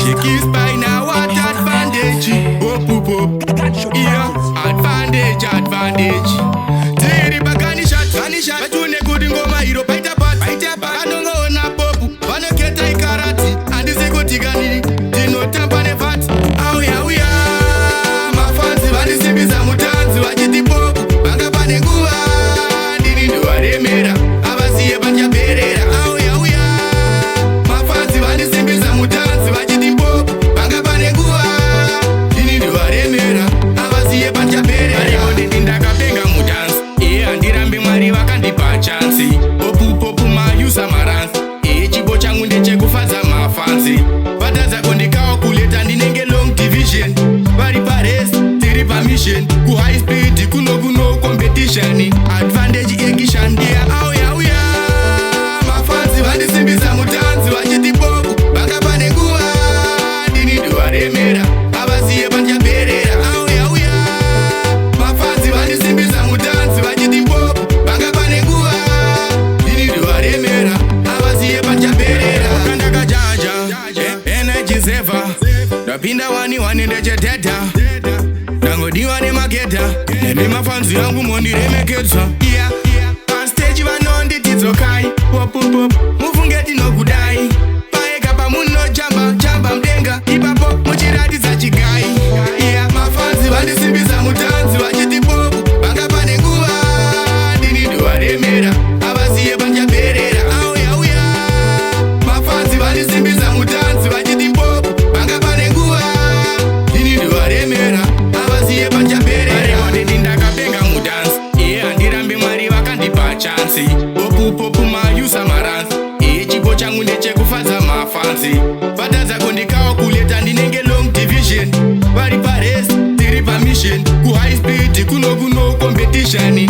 Check his by now, what advantage? Pop, pop, pop. Yeah, advantage. Tiri bagani shot. Batune kudi ngoma hiro paita pat. Anongo ona popu. Wanaketa ikarati. Andi seko tigani. Dino tampane fat. Auya. Mafansi wanisibiza mutanzi. Wajiti popu. Banga pane nguwa. Dini ndo waremera. Abasiye banja perera. Auya. Mafansi wanisibiza mutanzi. Wajiti popu. Banga pane nguwa. Dini ndo waremera. Abasiye banja perera. Arione ndakapenga mutanzi. Andirambe mwari vakandipa chansi. Popu mayusa maransi. Chipo changu ndechekufadza mafansi. Vatadza kondikawa kuleta ndinenge long division. Vari paresi tiri pamission. Ku high speed kuno competition. Advantage ekishandia. Auya mafansi vandisimbisa mutanzi. Vachiti popu banga pane nguwa. Dini ndo waremera. Avasiye banja perera. Auya mafansi vandisimbisa mutanzi. Vachiti popu banga pane nguwa. Dini ndo waremera. Avasiye banja perera. Kandaka jaja energy zeva. Ndapinda wani ndecheteta. Ndangodiwa nemaketa. Nemi mafansi yangu mondiremeketsa. On stage vanonditidzokai. Pop mufungeti nokudai. Paeka pamuno jamba mdenga. Ipapo muchiratidza chigai. Mafansi vandisimbisa mutanzi. Vachiti popu banga pane nguwa. Dini ndo waremera. Avasiye banja perera. Auya mafansi vandisimbisa mutanzi. Vachiti popu banga pane nguwa. Dini ndo waremera. Avasiye banja perera. Arione ndakapenga mutanzi. Andirambe mwari vakandipa chansi. Popu mayusa maransi. Chipo changu ndechekufadza mafansi. Vatadza kondikawa kuleta ndinenge long division. Vari paresi tiri pamission. Ku high speed kuno competition.